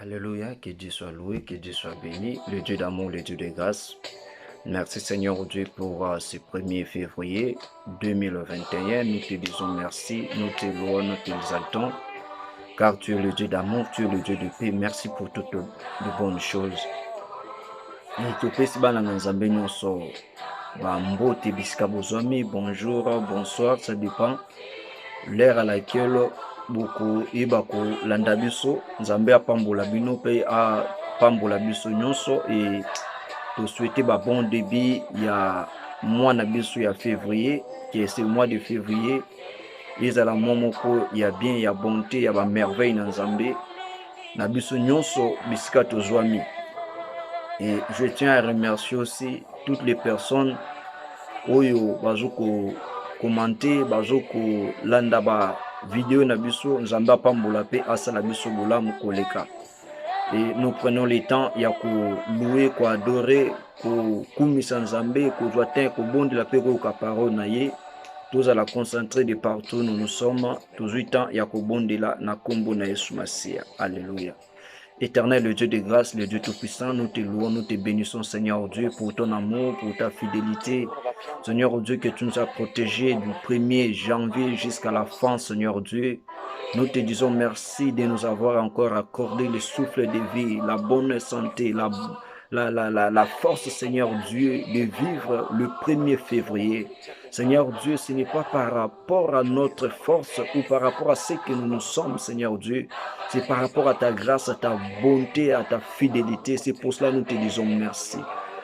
Alléluia, que Dieu soit loué, que Dieu soit béni, le Dieu d'amour, le Dieu de grâce. Merci Seigneur Dieu pour ce 1er février 2021. Nous te disons merci, nous te louons, nous t'exaltons, car tu es le Dieu d'amour, tu es le Dieu de paix. Merci pour toutes les bonnes choses. Bonjour, bonsoir, ça dépend l'heure à laquelle beaucoup ibako landa biso nzambe apambola bino pe apambola biso nyonso et te souhaiter bon début ya mois na biso ya février qui est ce mois de février ezala mois moko ya bien ya bonté ya ba merveille na nzambe na biso nyonso bisika tozwami. Et je tiens à remercier aussi toutes les personnes oyo bazoko commenter bazoko landa ba vidéo na biso nzambe apambola pe asala biso bolamu koleka. Et nous prenons le temps ya ko louer, ko adorer, ko kumisa nzambe, ko joatin, ko bondela pe ko ka parole na ye. Tous à la concentrer de partout nous nous sommes, tous 8 ans ya ko bondela na kombo na Yesu Masia. Alléluia. Éternel, le Dieu de grâce, le Dieu tout-puissant, nous te louons, nous te bénissons, Seigneur Dieu, pour ton amour, pour ta fidélité. Seigneur Dieu, que tu nous as protégés du 1er janvier jusqu'à la fin, Seigneur Dieu. Nous te disons merci de nous avoir encore accordé le souffle de vie, la bonne santé, la force, Seigneur Dieu, de vivre le 1er février. Seigneur Dieu, ce n'est pas par rapport à notre force ou par rapport à ce que nous sommes, Seigneur Dieu. C'est par rapport à ta grâce, à ta bonté, à ta fidélité. C'est pour cela que nous te disons merci.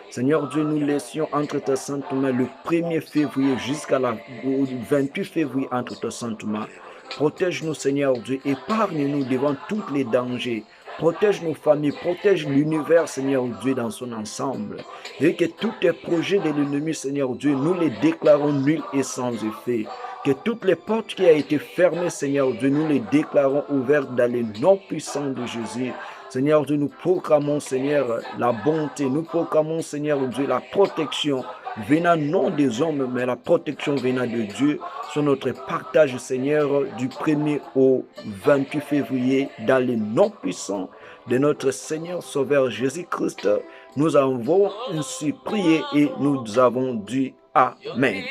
Seigneur Dieu, nous laissions entre tes saintes mains le 1er février jusqu'à la 28 février entre tes saintes mains. Protège-nous, Seigneur Dieu, épargne-nous devant tous les dangers. Protège nos familles, protège l'univers, Seigneur Dieu, dans son ensemble. Et que tous les projets de l'ennemi, Seigneur Dieu, nous les déclarons nuls et sans effet. Que toutes les portes qui ont été fermées, Seigneur Dieu, nous les déclarons ouvertes dans le nom puissant de Jésus. Seigneur Dieu, nous proclamons, Seigneur, la bonté. Nous proclamons, Seigneur Dieu, la protection venant non des hommes, mais la protection venant de Dieu sur notre partage, Seigneur, du 1er au 28 février, dans le nom puissant de notre Seigneur Sauveur Jésus-Christ. Nous avons ainsi prié et nous avons dit Amen.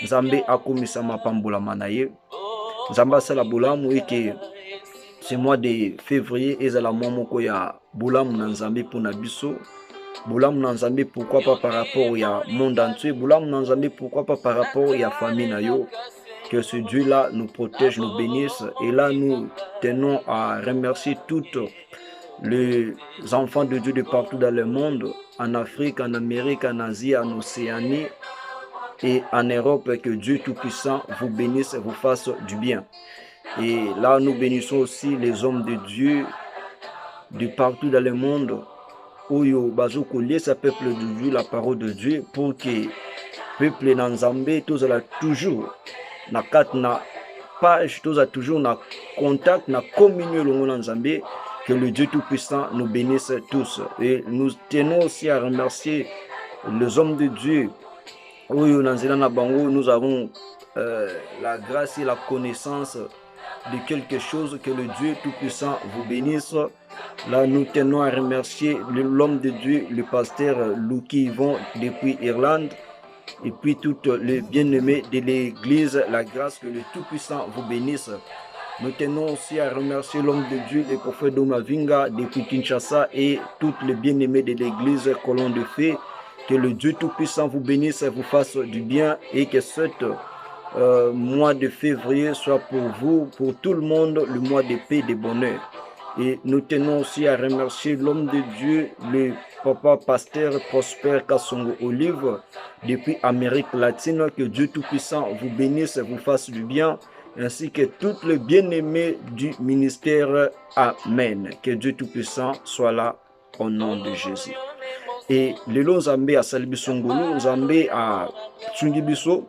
Nzambe akomisa mapambola manaye. Nzambe asala bolamu eke ce mois de février ezala mois moko ya bolamu na Nzambe pona biso. Bolamu na Nzambe, pourquoi pas par rapport au monde entier. Bolamu na Nzambe, pourquoi pas par rapport à famille na yo. Que ce Dieu-là nous protège, nous bénisse. Et là, nous tenons à remercier toutes les enfants de Dieu de partout dans le monde, en Afrique, en Amérique, en Asie, en Océanie et en Europe. Que Dieu Tout-Puissant vous bénisse et vous fasse du bien. Et là, nous bénissons aussi les hommes de Dieu de partout dans le monde. Oyo bazoko lesa peuple de Dieu la parole de Dieu pour que peuple na Nzambe tozala toujours na kat na page, tozala toujours na contact, na communion longo na Nzambe. Que le Dieu Tout-Puissant nous bénisse tous. Et nous tenons aussi à remercier les hommes de Dieu. Oyo nanzela na bango, nous avons la grâce et la connaissance de quelque chose. Que le Dieu Tout-Puissant vous bénisse. Là, nous tenons à remercier l'homme de Dieu, le pasteur Luki Yvon depuis Irlande, et puis toutes les bien-aimés de l'église. La grâce, que le Tout-Puissant vous bénisse. Nous tenons aussi à remercier l'homme de Dieu, le prophète Domavinga depuis Kinshasa, et toutes les bien-aimés de l'église Colon de Fée. Que le Dieu Tout-Puissant vous bénisse et vous fasse du bien, et que ce mois de février soit pour vous, pour tout le monde, le mois de paix et de bonheur. Et nous tenons aussi à remercier l'homme de Dieu, le papa pasteur Prosper Kassongo Olive, depuis Amérique latine. Que Dieu Tout-Puissant vous bénisse et vous fasse du bien, ainsi que toutes les bien-aimés du ministère. Amen. Que Dieu Tout-Puissant soit là au nom de Jésus. Et lelo Nzambe a salibiso ngolu, Nzambe a tsungi biso.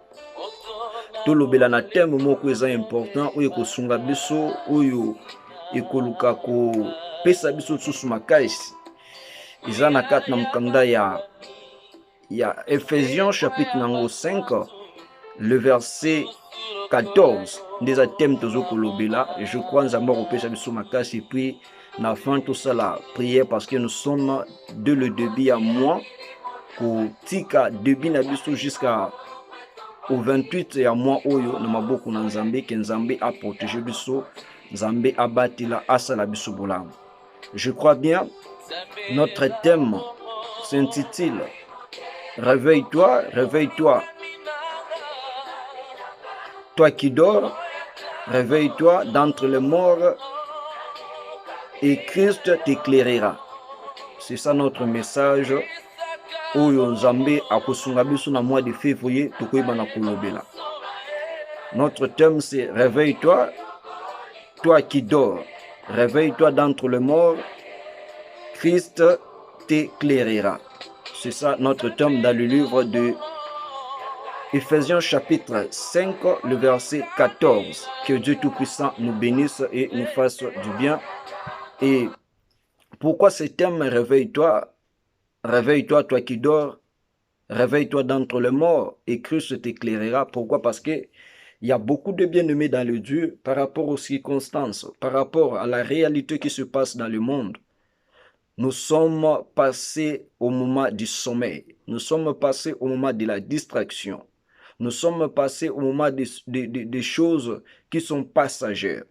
Tolobela na thème moko eza important oyo kosunga biso, oyo ekoluka ko pesa biso susu makasi. Eza na kati na mukanda ya Ephésiens chapitre nango 5, le verset 14 des thèmes tozo kolobela. Je crois nzamba kopesa biso makasi et puis na fin tout ça la prière parce que nous sommes de le début à moi kotika début na biso jusqu'à au 28 ya mois oyo na maboko na nzambe ke nzambe a protéger biso, nzambe abatila asala biso bolamu. Je crois bien notre thème s'intitule Réveille-toi, réveille-toi. Toi qui dors, réveille-toi d'entre les morts et Christ t'éclairera. C'est ça notre message. Oyo nzambe akosunga biso na mois de février tokoyeba na kolobela. Notre thème c'est réveille-toi, toi qui dors. Réveille-toi d'entre les morts, Christ t'éclairera. C'est ça notre thème dans le livre de Ephésiens chapitre 5, le verset 14. Que Dieu Tout-Puissant nous bénisse et nous fasse du bien. Et pourquoi ce thème réveille-toi? Réveille-toi, toi qui dors. Réveille-toi d'entre les morts et Christ t'éclairera. Pourquoi? Parce que il y a beaucoup de bien-aimés dans le Dieu par rapport aux circonstances, par rapport à la réalité qui se passe dans le monde. Nous sommes passés au moment du sommeil. Nous sommes passés au moment de la distraction. Nous sommes passés au moment des choses qui sont passagères.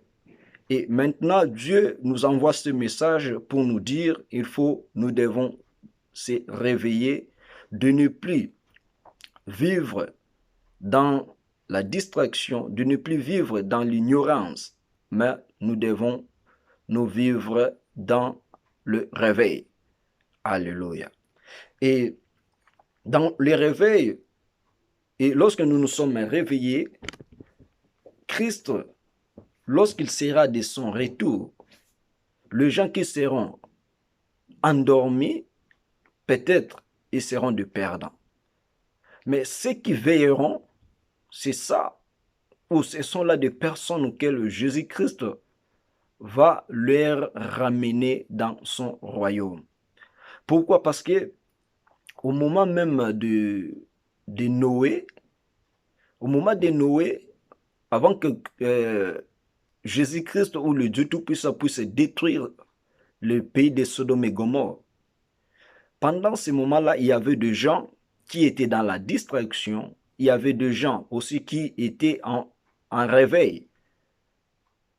Et maintenant, Dieu nous envoie ce message pour nous dire, nous devons se réveiller, de ne plus vivre dans la distraction, de ne plus vivre dans l'ignorance, mais nous devons nous vivre dans le réveil. Alléluia. Et dans le réveil, et lorsque nous nous sommes réveillés, Christ, lorsqu'il sera de son retour, les gens qui seront endormis, peut-être ils seront des perdants. Mais ceux qui veilleront, c'est ça, ou ce sont là des personnes auxquelles Jésus-Christ va leur ramener dans son royaume. Pourquoi? Parce que au moment même de Noé, avant que Jésus-Christ ou le Dieu Tout-Puissant puisse détruire le pays de Sodome et Gomorrhe, pendant ce moment-là, il y avait des gens qui étaient dans la distraction, il y avait des gens aussi qui étaient en réveil.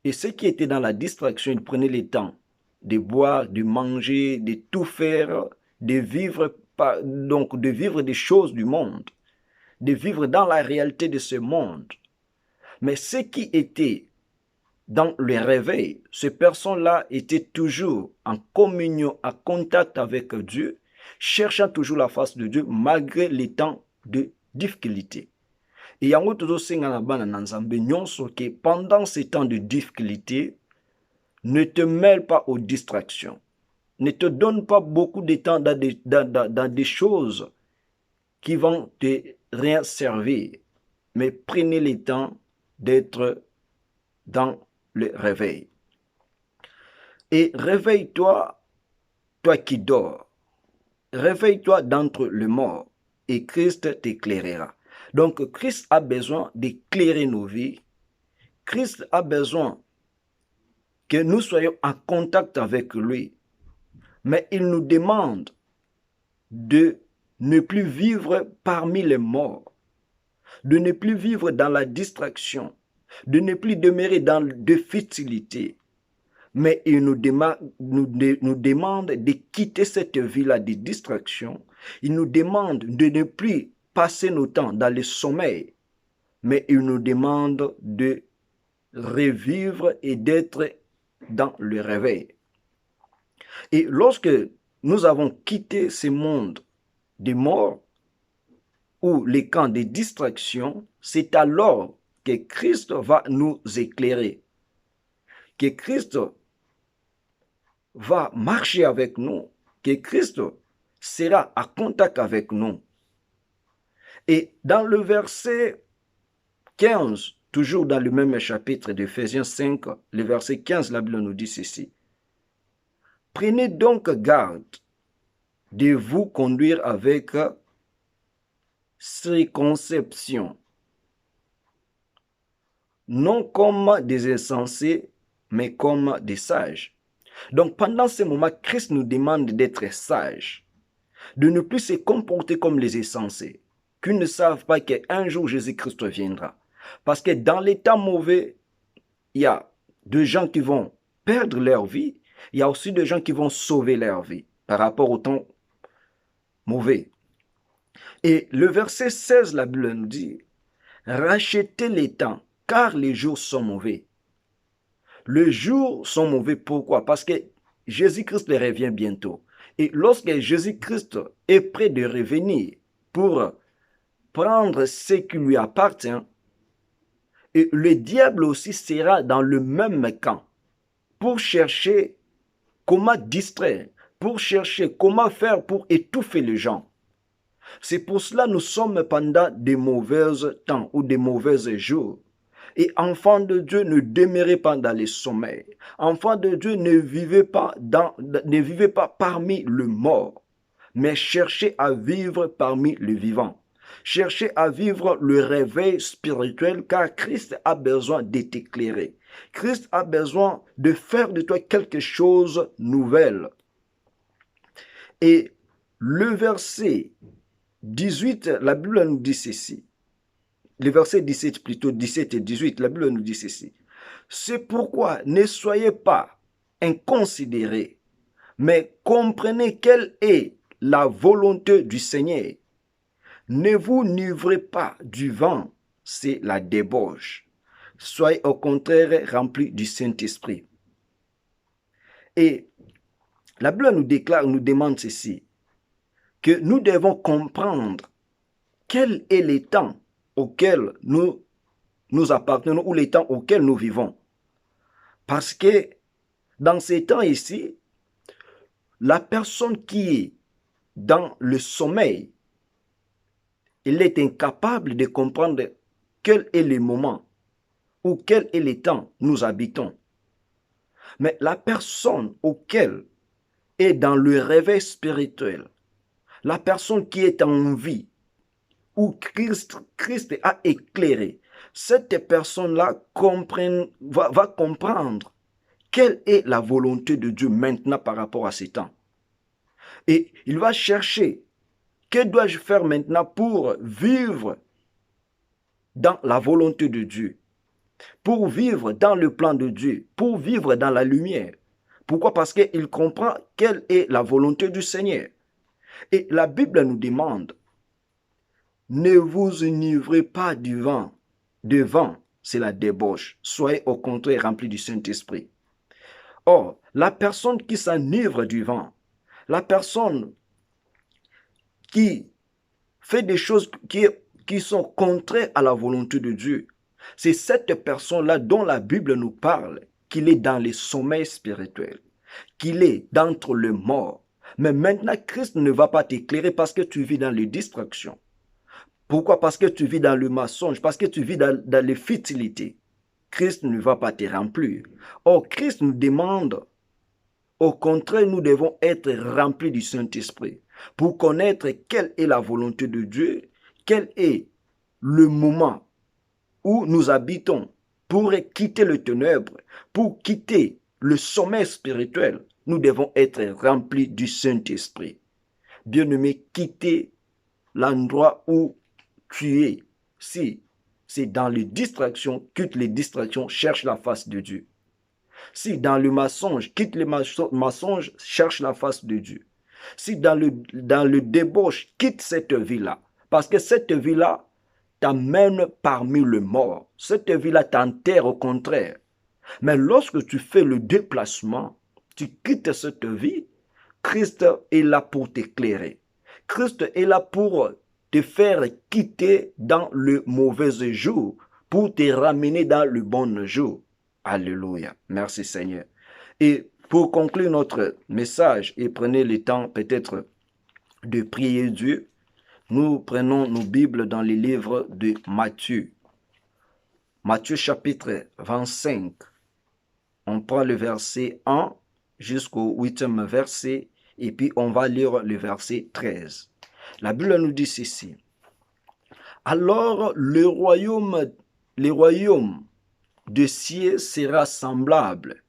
Et ceux qui étaient dans la distraction, ils prenaient le temps de boire, de manger, de tout faire, de vivre, donc de vivre des choses du monde, de vivre dans la réalité de ce monde. Mais ceux qui étaient dans le réveil, ces personnes-là étaient toujours en communion, en contact avec Dieu, cherchant toujours la face de Dieu malgré les temps de difficulté. Et yango tozosenga na bana na Nzambe nyonso que pendant ces temps de difficulté, ne te mêle pas aux distractions. Ne te donne pas beaucoup de temps dans des choses qui vont te rien servir. Mais prenez le temps d'être dans le réveil. Et réveille-toi, toi qui dors. Réveille-toi d'entre les morts et Christ t'éclairera. Donc Christ a besoin d'éclairer nos vies. Christ a besoin que nous soyons en contact avec lui. Mais il nous demande de ne plus vivre parmi les morts, de ne plus vivre dans la distraction, de ne plus demeurer dans de futilités. Mais il nous demande de quitter cette vie-là de distraction. Il nous demande de ne plus passer nos temps dans le sommeil, mais il nous demande de revivre et d'être dans le réveil. Et lorsque nous avons quitté ce monde des morts ou les camps de distraction, c'est alors que Christ va nous éclairer, que Christ va marcher avec nous, que Christ sera en contact avec nous. Et dans le verset 15, toujours dans le même chapitre d'Éphésiens 5, le verset 15, la Bible nous dit ceci. Prenez donc garde de vous conduire avec circonception, non comme des insensés, mais comme des sages. Donc pendant ce moment, Christ nous demande d'être sages, de ne plus se comporter comme les insensés, qu'ils ne savent pas qu'un jour Jésus-Christ viendra. Parce que dans les temps mauvais, il y a des gens qui vont perdre leur vie, il y a aussi des gens qui vont sauver leur vie par rapport au temps mauvais. Et le verset 16, la Bible nous dit, rachetez les temps, car les jours sont mauvais. Les jours sont mauvais, pourquoi? Parce que Jésus-Christ revient bientôt. Et lorsque Jésus-Christ est prêt de revenir pour prendre ce qui lui appartient, et le diable aussi sera dans le même camp pour chercher comment distraire, pour chercher comment faire pour étouffer les gens. C'est pour cela que nous sommes pendant des mauvais temps ou des mauvais jours. Et enfants de Dieu, ne demeurez pas dans les sommeils. Enfants de Dieu, ne vivez pas parmi le mort, mais cherchez à vivre parmi le vivant. Cherchez à vivre le réveil spirituel, car Christ a besoin de t'éclairer. Christ a besoin de faire de toi quelque chose de nouvel. Et le verset 18, la Bible nous dit ceci. Le verset 17 plutôt, 17 et 18, la Bible nous dit ceci. C'est pourquoi ne soyez pas inconsidérés, mais comprenez quelle est la volonté du Seigneur. Ne vous livrez pas du vent, c'est la débauche. Soyez au contraire remplis du Saint-Esprit. Et la Bible nous demande ceci, que nous devons comprendre quel est le temps auquel nous appartenons ou les temps auxquels nous vivons. Parce que dans ces temps ici, la personne qui est dans le sommeil, elle est incapable de comprendre quel est le moment ou quel est le temps nous habitons. Mais la personne auquel est dans le réveil spirituel, la personne qui est en vie, où Christ a éclairé, cette personne-là va comprendre quelle est la volonté de Dieu maintenant par rapport à ces temps. Et il va chercher, que dois-je faire maintenant pour vivre dans la volonté de Dieu, pour vivre dans le plan de Dieu, pour vivre dans la lumière. Pourquoi? Parce qu'il comprend quelle est la volonté du Seigneur. Et la Bible nous demande, ne vous enivrez pas du vent. Du vent, c'est la débauche. Soyez au contraire remplis du Saint-Esprit. Or, la personne qui s'enivre du vent, la personne qui fait des choses qui sont contraires à la volonté de Dieu, c'est cette personne-là dont la Bible nous parle, qu'il est dans les sommeils spirituels, qu'il est d'entre les morts. Mais maintenant, Christ ne va pas t'éclairer parce que tu vis dans les distractions. Pourquoi? Parce que tu vis dans le mensonge, parce que tu vis dans les futilités. Christ ne va pas te remplir. Or, Christ nous demande, au contraire, nous devons être remplis du Saint-Esprit pour connaître quelle est la volonté de Dieu, quel est le moment où nous habitons pour quitter le ténèbre, pour quitter le sommeil spirituel. Nous devons être remplis du Saint-Esprit. Bien-aimé, quitter l'endroit où tu es. Si c'est dans les distractions, quitte les distractions, cherche la face de Dieu. Si dans le mensonge, quitte les mensonges, cherche la face de Dieu. Si dans le débauche, quitte cette vie-là. Parce que cette vie-là t'amène parmi les morts. Cette vie-là t'enterre au contraire. Mais lorsque tu fais le déplacement, tu quittes cette vie, Christ est là pour t'éclairer. Christ est là pour te faire quitter dans le mauvais jour, pour te ramener dans le bon jour. Alléluia. Merci Seigneur. Et pour conclure notre message, et prenez le temps peut-être de prier Dieu, nous prenons nos Bibles dans les livres de Matthieu. Matthieu chapitre 25. On prend le verset 1 jusqu'au 8e verset, et puis on va lire le verset 13. La Bible nous dit ceci. Alors le royaume de cieux sera semblable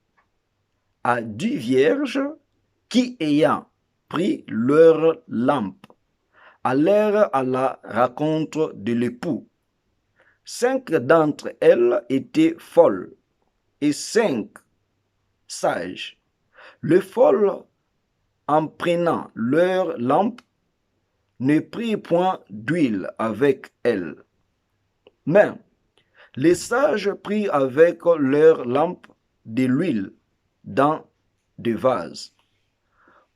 à 10 vierges qui, ayant pris leur lampe, allèrent à la rencontre de l'époux. 5 d'entre elles étaient folles et 5 sages. Les folles, en prenant leur lampe, ne prirent point d'huile avec elles. Mais les sages prirent avec leur lampe de l'huile dans des vases.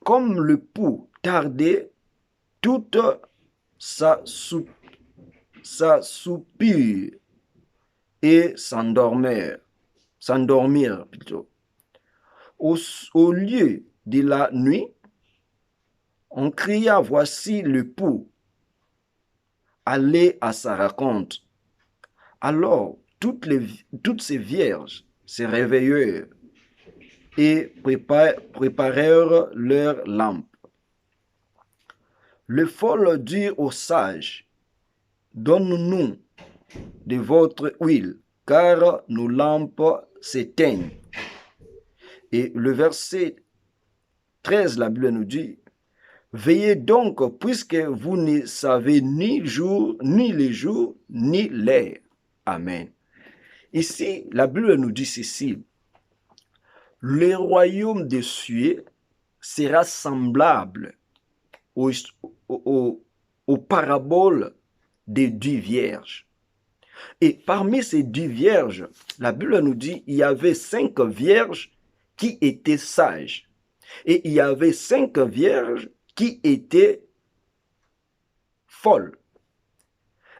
Comme le l'époux tardait, toutes s'assoupirent et s'endormirent plutôt. Au lieu de la nuit, on cria, voici le l'époux, allez à sa rencontre. Alors toutes ces vierges se réveillèrent et préparèrent leurs lampes. Les folles dirent aux sages, donne-nous de votre huile, car nos lampes s'éteignent. Et le verset 13, la Bible nous dit, veillez donc, puisque vous ne savez ni le jour, ni l'heure. Amen. Ici, la Bible nous dit ceci, le royaume des cieux sera semblable aux paraboles des 10 vierges. Et parmi ces 10 vierges, la Bible nous dit il y avait 5 vierges qui étaient sages. Et il y avait 5 vierges qui étaient folles.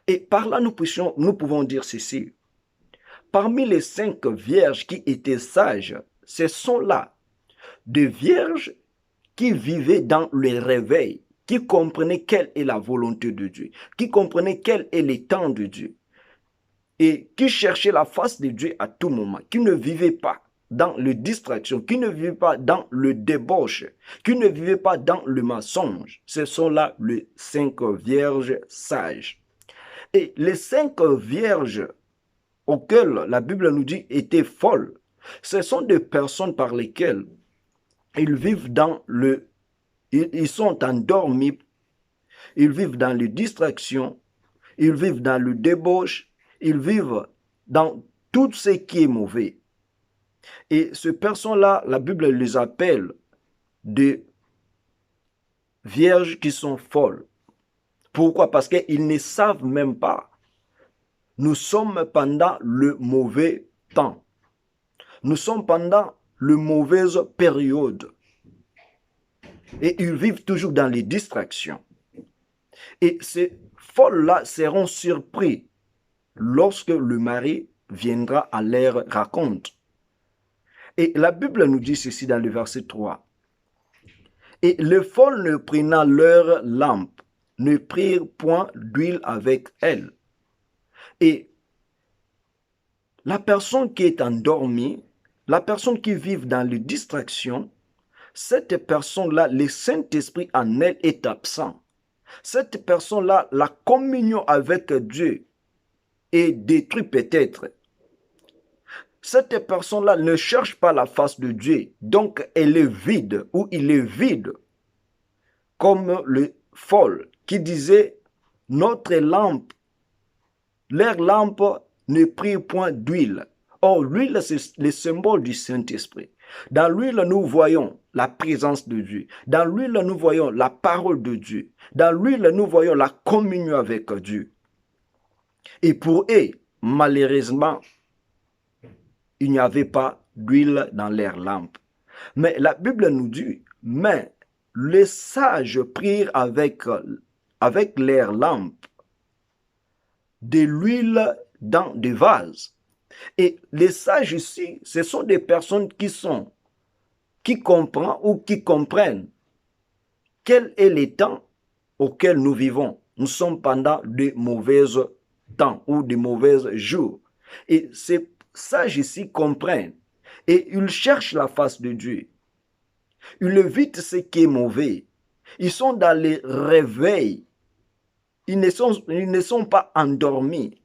Et par là, nous pouvons dire ceci. Parmi les 5 vierges qui étaient sages, ce sont là des vierges qui vivaient dans le réveil, qui comprenaient quelle est la volonté de Dieu, qui comprenaient quel est le temps de Dieu, et qui cherchaient la face de Dieu à tout moment, qui ne vivaient pas dans le distraction, qui ne vivaient pas dans le débauche, qui ne vivaient pas dans le mensonge. Ce sont là les 5 vierges sages. Et les 5 vierges auxquelles la Bible nous dit étaient folles, ce sont des personnes par lesquelles ils vivent ils sont endormis, ils vivent dans les distractions, ils vivent dans le débauche, ils vivent dans tout ce qui est mauvais. Et ces personnes-là, la Bible les appelle des vierges qui sont folles. Pourquoi? Parce qu'ils ne savent même pas. Nous sommes pendant le mauvais temps. Nous sommes pendant la mauvaise période. Et ils vivent toujours dans les distractions. Et ces folles-là seront surpris lorsque le mari viendra à leur rencontre. Et la Bible nous dit ceci dans le verset 3. Et les folles ne prenant leur lampe, ne prirent point d'huile avec elles. Et la personne qui est endormie, la personne qui vit dans les distractions, cette personne-là, le Saint-Esprit en elle est absent. Cette personne-là, la communion avec Dieu est détruite peut-être. Cette personne-là ne cherche pas la face de Dieu, donc elle est vide ou il est vide. Comme le folle qui disait, notre lampe, leur lampe ne prit point d'huile. Or, l'huile, c'est le symbole du Saint-Esprit. Dans l'huile, nous voyons la présence de Dieu. Dans l'huile, nous voyons la parole de Dieu. Dans l'huile, nous voyons la communion avec Dieu. Et pour eux, malheureusement, il n'y avait pas d'huile dans leurs lampes. Mais la Bible nous dit, mais les sages prirent avec leurs lampes de l'huile dans des vases. Et les sages ici, ce sont des personnes qui comprennent quel est le temps auquel nous vivons. Nous sommes pendant de mauvais temps ou de mauvais jours. Et ces sages ici comprennent et ils cherchent la face de Dieu. Ils évitent ce qui est mauvais. Ils sont dans les réveils. Ils ne sont pas endormis.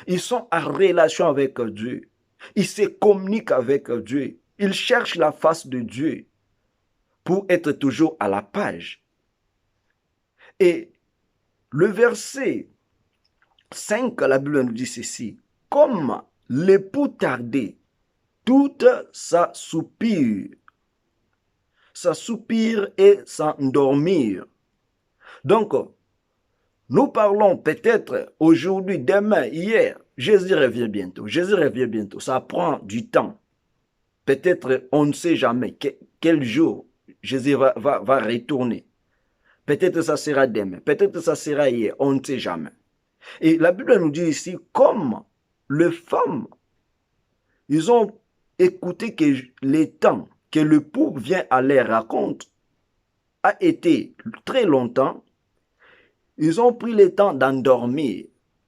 Ils sont en relation avec Dieu. Il se communique avec Dieu. Il cherche la face de Dieu pour être toujours à la page. Et le verset 5, la Bible nous dit ceci. Comme l'époux tardait, toute sa soupir et s'endormir. Donc, nous parlons peut-être aujourd'hui, demain, hier. Jésus revient bientôt. Jésus revient bientôt. Ça prend du temps. Peut-être on ne sait jamais quel jour Jésus va retourner. Peut-être ça sera demain. Peut-être ça sera hier. On ne sait jamais. Et la Bible nous dit ici, comme les femmes, ils ont écouté que les temps que le l'époux vient à leur raconte a été très longtemps. Ils ont pris le temps d'endormir.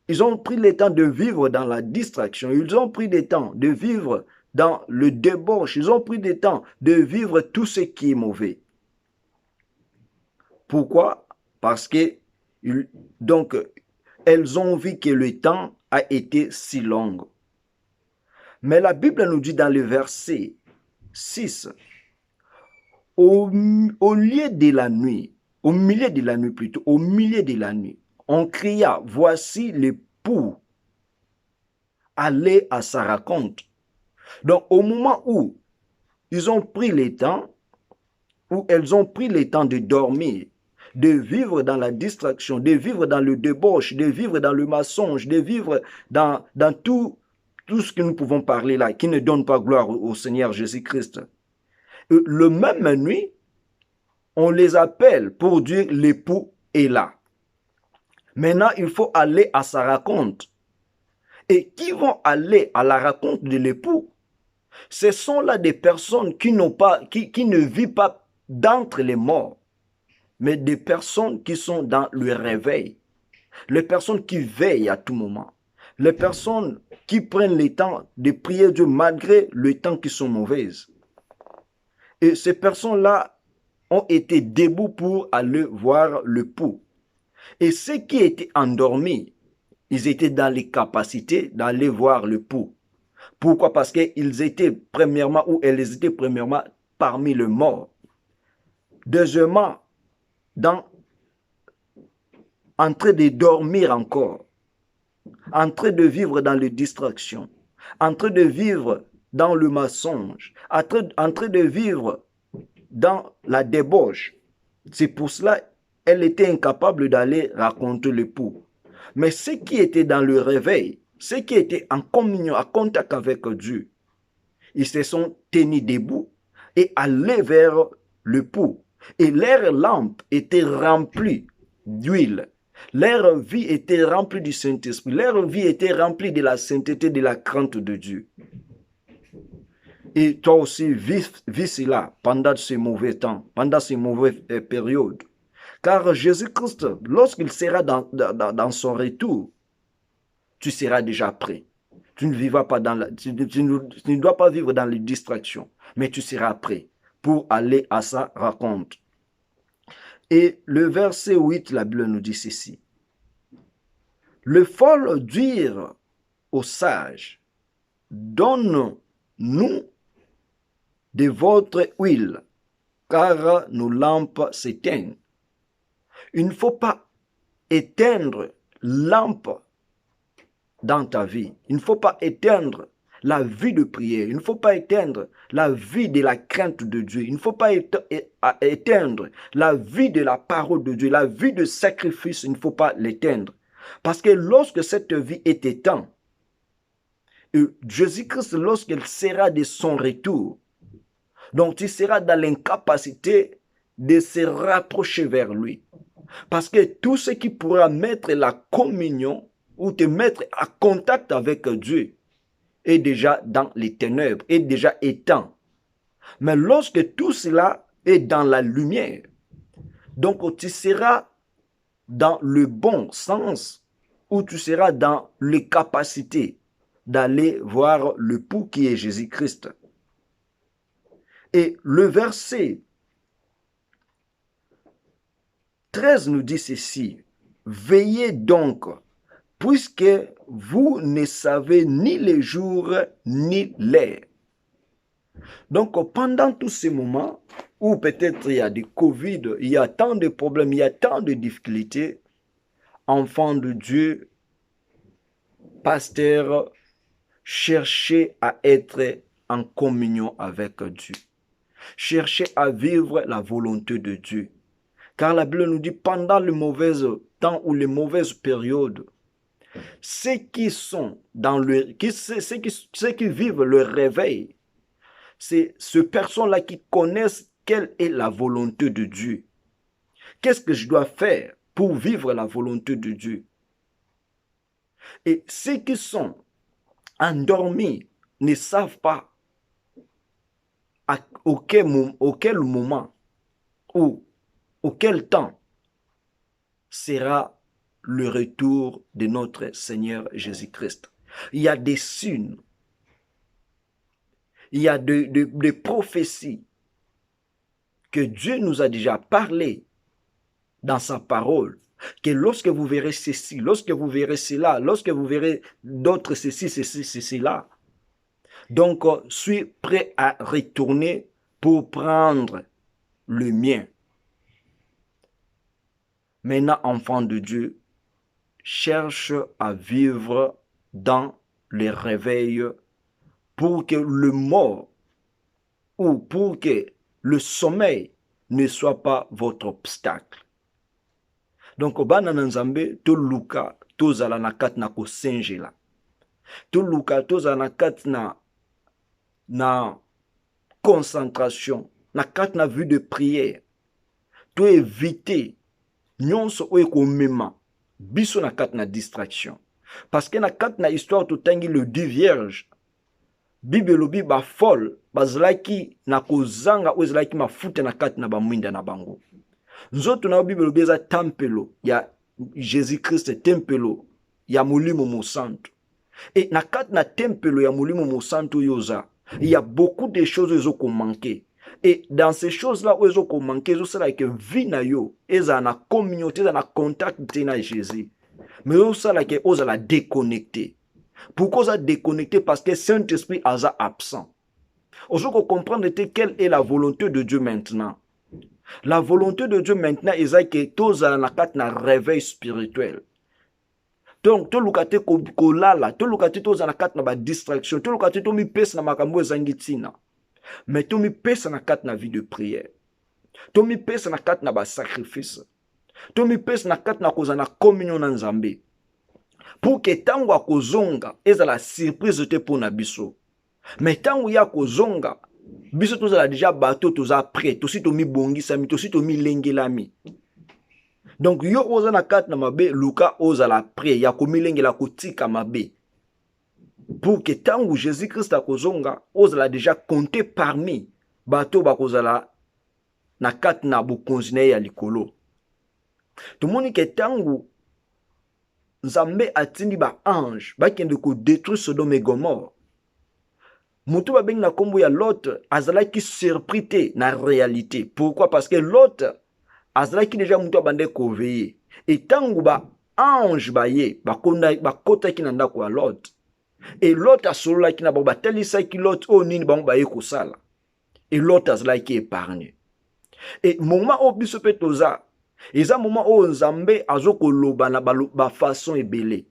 Ils ont pris le temps de vivre dans la distraction. Ils ont pris le temps de vivre dans le débauche. Ils ont pris le temps de vivre tout ce qui est mauvais. Pourquoi? Parce que donc elles ont vu que le temps a été si long. Mais la Bible nous dit dans le verset 6, au lieu de la nuit, au milieu de la nuit plutôt, au milieu de la nuit, on cria, voici l'époux, allez à sa rencontre. Donc au moment où ils ont pris le temps, où elles ont pris le temps de dormir, de vivre dans la distraction, de vivre dans le débauche, de vivre dans le mensonge, de vivre dans tout ce que nous pouvons parler là, qui ne donne pas gloire au Seigneur Jésus-Christ. Le même nuit, on les appelle pour dire l'époux est là. Maintenant, il faut aller à sa rencontre. Et qui vont aller à la rencontre de l'époux? Ce sont là des personnes qui ne vivent pas d'entre les morts, mais des personnes qui sont dans le réveil. Les personnes qui veillent à tout moment. Les personnes qui prennent le temps de prier Dieu malgré le temps qui sont mauvaises. Et ces personnes-là ont été debout pour aller voir l'époux. Et ceux qui étaient endormis, ils étaient dans les capacités d'aller voir l'époux. Pourquoi? Parce qu'ils étaient premièrement, ou elles étaient premièrement parmi les morts. Deuxièmement, en train de dormir encore, en train de vivre dans les distractions, en train de vivre dans le mensonge, en train de vivre dans la débauche. C'est pour cela qu'elle était incapable d'aller raconter l'époux. Mais ceux qui étaient dans le réveil, ceux qui étaient en communion, en contact avec Dieu, ils se sont tenus debout et allés vers l'époux. Et leur lampe était remplie d'huile. Leur vie était remplie du Saint-Esprit. Leur vie était remplie de la sainteté, de la crainte de Dieu. Et toi aussi, vis cela pendant ces mauvais temps, pendant ces mauvaises périodes. Car Jésus-Christ, lorsqu'il sera dans son retour, tu seras déjà prêt. Tu ne vivras pas tu ne dois pas vivre dans les distractions, mais tu seras prêt pour aller à sa rencontre. Et le verset 8, la Bible nous dit ceci. Le folles dirent aux sages, donne-nous de votre huile, car nos lampes s'éteignent. Il ne faut pas éteindre lampe dans ta vie. Il ne faut pas éteindre la vie de prière. Il ne faut pas éteindre la vie de la crainte de Dieu. Il ne faut pas éteindre la vie de la parole de Dieu, la vie de sacrifice. Il ne faut pas l'éteindre. Parce que lorsque cette vie est éteinte, Jésus-Christ, lorsqu'il sera de son retour, donc tu seras dans l'incapacité de se rapprocher vers lui. Parce que tout ce qui pourra mettre la communion ou te mettre en contact avec Dieu est déjà dans les ténèbres, est déjà éteint. Mais lorsque tout cela est dans la lumière, donc tu seras dans le bon sens, ou tu seras dans les capacités d'aller voir l'époux qui est Jésus-Christ. Et le verset 13 nous dit ceci. Veillez donc, puisque vous ne savez ni le jour ni l'heure. Donc, pendant tous ces moments où peut-être il y a des Covid, il y a tant de problèmes, il y a tant de difficultés, enfants de Dieu, pasteurs, cherchez à être en communion avec Dieu. Cherchez à vivre la volonté de Dieu. Car la Bible nous dit, pendant les mauvais temps ou les mauvaises périodes, ceux qui sont dans ceux qui vivent le réveil, c'est ces personnes-là qui connaissent quelle est la volonté de Dieu. Qu'est-ce que je dois faire pour vivre la volonté de Dieu? Et ceux qui sont endormis ne savent pas auquel moment ou auquel temps sera le retour de notre Seigneur Jésus-Christ. Il y a des signes, il y a des prophéties que Dieu nous a déjà parlé dans sa parole, que lorsque vous verrez ceci, lorsque vous verrez cela, lorsque vous verrez d'autres ceci, cela. Donc, suis prêt à retourner pour prendre le mien. Maintenant, enfant de Dieu, cherche à vivre dans le réveil pour que le mort ou pour que le sommeil ne soit pas votre obstacle. Donc, bana nzambe to luka to zala na kat na ko sengela. To luka to zala na kat na concentration, na kat na vue de prière. To éviter nyonso oyo komema biso na kat na distraction. Parce que na kat na histoire to tangi le 10 vierges. Bible lobi ba folle bazalaki na kozanga oyo ezalaki mafuta na kat na bamwinda na bango. Nzoto na Bible lobi eza tempelo ya Jésus-Christ, tempelo ya molimo mosantu. Et na kat na tempelo ya molimo mosantu yoza, il y a beaucoup de choses qui ont manqué. Et dans ces choses-là où ils ont manqué, c'est là que vie na yo, ils ont na communauté, ils ont na contact avec Jésus. Mais c'est là que ils ont la déconnecté. Pourquoi ça déconnecté? Parce que Saint-Esprit est absent. Aujourd'hui, comprendre quelle est la volonté de Dieu maintenant. La volonté de Dieu maintenant est que tous ont un réveil spirituel. Donc, tout le monde kolala, tout le monde tous ont une distraction, tout le monde tout mi pèse na makambo zangitina. Mais tout mi pèse na kat na vie de prière. Tout mi pèse na kat na ba sacrifice. Tout mi pèse na kat na koza na communion na Nzambe. Pour que tango akozonga ezala surprise te pour na biso. Mais tango ya kozonga biso tozala déjà bateau toza prêt, tosi to mi bongisa mi, tosi to mi lengelami. Donc yo oza na kat na mabe luka oza la prêt ya ko milengela kotika mabe. Pour que tango Jésus-Christ akozonga oza déjà compté parmi bateau bakozala na kat na bokonzine ya likolo. Tumoni ke tango Nzambe atindi ba ange bakende ko détruire Sodome et Gomorrhe. Mutu babengi na kombo ya Lot azalaki surpris te na réalité. Pourquoi? Parce que Lot azalaki déjà mutu abande ko veiller. Et tango ba ange baye bakota ki na ndako ya Lot. Et Lot asololaki na ba talisaki Lot o nini bango baye kosala. Et Lot azalaki épargné. Et moment o biso pe toza eza moment où Nzambe azokoloba na ba façon ebele.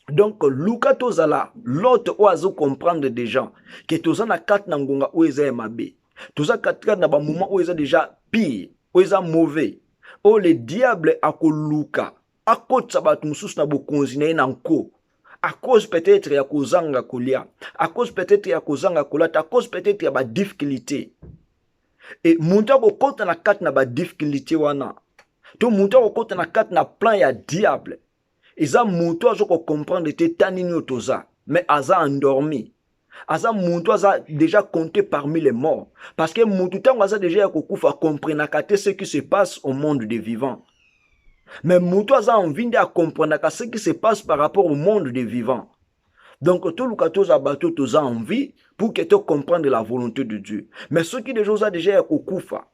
Donc luka tozala l'autre ou azo comprendre des gens que toza na kat na ngonga ou eza mabe. Toza kat na ba moment où eza déjà pire, où eza mauvais. Oh le diable akoluka akotsa batu mususu na bokonzina na nko. À cause peut-être ya kozanga kolia, à cause peut-être ya kozanga kolata, à cause peut-être ya ba difficulté. Et munta ko kota na kat na ba difficulté wana. To muto okota na kat na plan ya diable. Eza muto azoko comprendre te tanini otoza, mais aza endormi. Aza muto aza déjà compté parmi les morts. Parce que muto tango aza déjà kokufa comprendre ce qui se passe au monde des vivants. Mais muto aza envie de comprendre ce qui se passe par rapport au monde des vivants. Donc tout le katoza bateau toza envie pour que tu comprennes la volonté de Dieu. Mais ceux qui déjà kokufa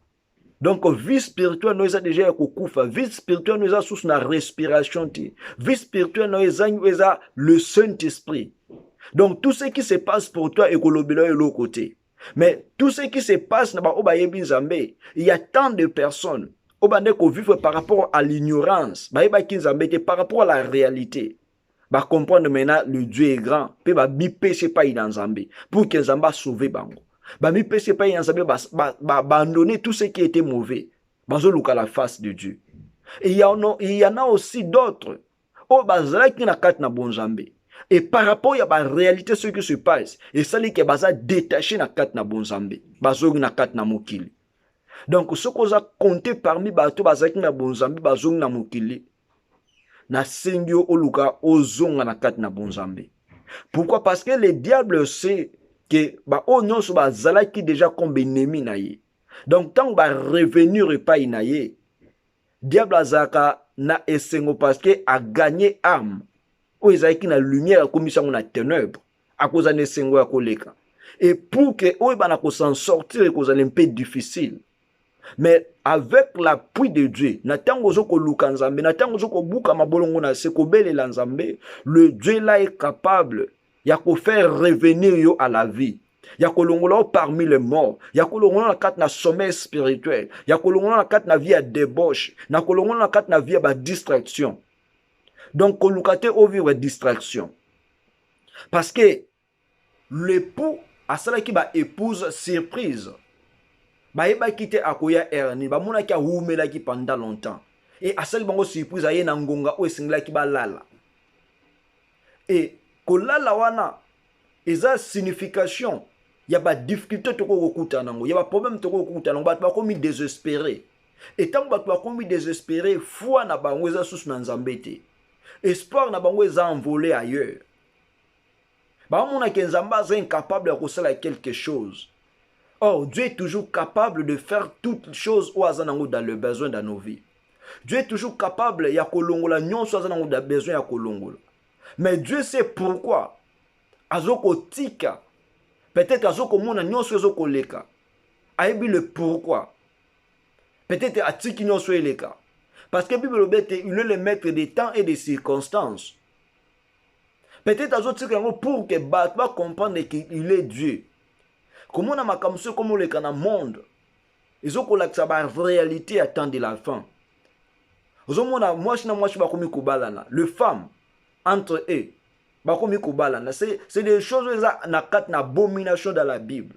Donc vie spirituelle nous a déjà kukufa, vie spirituelle nous a sous na respiration ti, vie spirituelle nous a le Saint-Esprit. Donc tout ce qui se passe pour toi est kolobelo et l'autre côté. Mais tout ce qui se passe il y a tant de personnes qui vivent par rapport à l'ignorance, par rapport à la réalité. Comprendre maintenant le Dieu est grand, puis mi péché pas dans Zambé pour que Zamba sauve bango. Mi péché pas dans Zambé abandonner tout ce qui était mauvais. Bazo luka la face de Dieu. Et il y en a aussi d'autres. Oh bazala qui na kat na bon Zambé. Et par rapport à la réalité ce qui se passe, et ça li que baza détaché na kat na bon Zambé. Bazo na kat na mokili. Donc ce qu'on a compté parmi bato baza qui na bon Zambé bazo na mokili. Na sengyo oluka ozonga na kat na bonzambe. Pourquoi? Parce que le diable sait que o nyonso bazala qui déjà comme ennemi na ye. Donc tant ba revenir pas na ye, diable azaka na esengo parce que a gagné âme. O ezaki na lumière comme ça na ténèbres à cause de esengo ya koleka. Et pour que o ba na ko s'en sortir cause un peu difficile. Mais avec l'appui de Dieu, le Dieu là est capable de faire revenir à la vie. Il y a parmi les morts. Il y a un sommeil spirituel. Il y a une vie à débauche. Il y a une vie à distraction. Donc, il y a une distraction. Parce que l'époux a celle qui va épouse surprise. Baeba kite akoya erni ba mona ki ahumela ki pendant longtemps et asali bango surprise aye na ngonga o esingla ki balala et kolala wana eza signification ya ba difficulté to ko kokuta nango ya ba problème to ko kokuta nango ba komi désespéré et tant ba komi désespéré foi na bango eza sous na nzambe te espoir na bango eza envolé ailleurs ba mona ke nzamba est incapable de faire quelque chose. Or, Dieu est toujours capable de faire toutes choses au hasard dans le besoin de nos vies. Dieu est toujours capable de kolongola nyonso hasard dans le besoin de kolongola. Mais Dieu sait pourquoi. Azoko tika. Peut-être azoko mona nyonso azoko leka. Aibi le pourquoi. Peut-être atiki nyonso eleka. Parce que Bible il est le maître des temps et des circonstances. Peut-être azotika pour que Batma comprenne qu'il est Dieu. Comment on a makamso comme le kana monde. Ils ont collé la réalité à temps de la fin. Ils ont moi je bakomi kubalana. Le femme entre eux bakomi kubalana. C'est des choses na kat na abomination dans la Bible.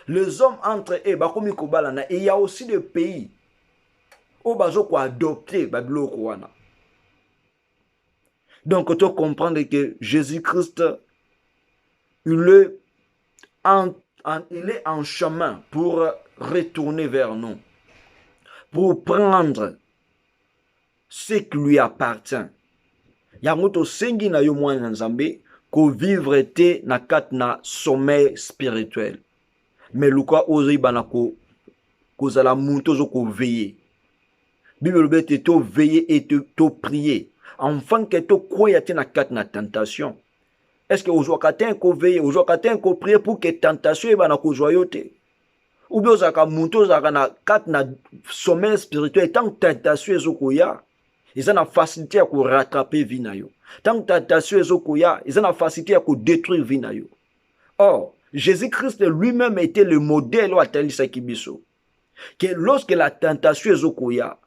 Les hommes entre eux bakomi kubalana et il y a aussi des pays où bazo ko adopter babiloko wana. Donc tu comprends que Jésus-Christ il est en chemin pour retourner vers nous, pour prendre ce qui lui appartient. Yamoto sengi na yo mwana nzambe ko vivre te na kat na sommeil spirituel. Mais luka ozo ibana ko zala muntu zo ko veiller. Bible bete to veiller et to prier. Enfin que to croya te na kat na tentation. Est-ce que aujourd'hui qu'on veille, aujourd'hui qu'on prie pour que tentation ait na joyote? Ou bien zaka muntu zaka na kat na sommeil spirituel tant tentation ezokoya, ils ont la facilité à rattraper vie na yo. Tant tentation ezokoya, ils ont la facilité à détruire vie na yo. Or, Jésus-Christ lui-même était le modèle à Talisa Kibiso. Que lorsque la tentation ezokoya,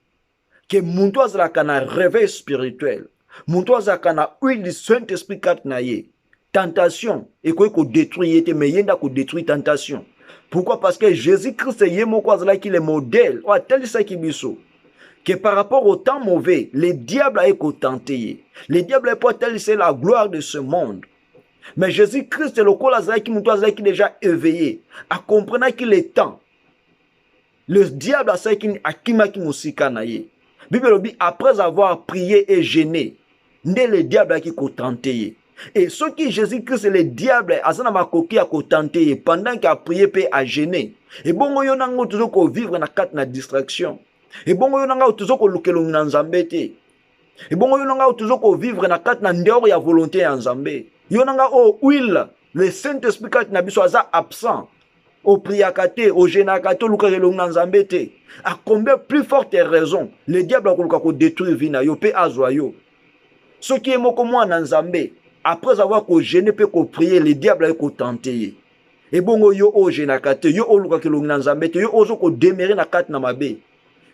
que muntu azaka na réveil spirituel, muntu azaka na huile du Saint-Esprit kat na ye. Tentation et quoi qu'on détruit mais il y a qu'on détruit tentation. Pourquoi? Parce que Jésus-Christ est le modèle que par rapport au temps mauvais les diables a été tentés. Les diables a pas c'est la gloire de ce monde. Mais Jésus-Christ est le col qui déjà éveillé à comprendre qu'il est temps. Le diable a ça qui Bible dit après avoir prié et gêné, le diable a qui tenté. Et ce qui Jésus-Christ, le diable, azana makoki a tenté pendant qu'il a prié et a gêné. Et bon, on a toujours vivre na kat na distraction. Et bon, on a toujours lukelo na nzambete. Et bon, on a toujours vivre na kat na ndeo ya volonté ya nzambe. Yonanga o huile, le Saint-Esprit kat na biso aza absent. au priakate, au génakate, au lukalelong nanzambete. À combien plus forte raison, le diable a koluka ko détruire vina yo, pe azwa yo. Ce qui est moko moi nanzambe, après avoir ko gêné pe ko prier, le diable a ko tenter. Et bongo yo o génakate, yo o lukalelong nanzambete, yo ozo ko démérer na kat na mabe.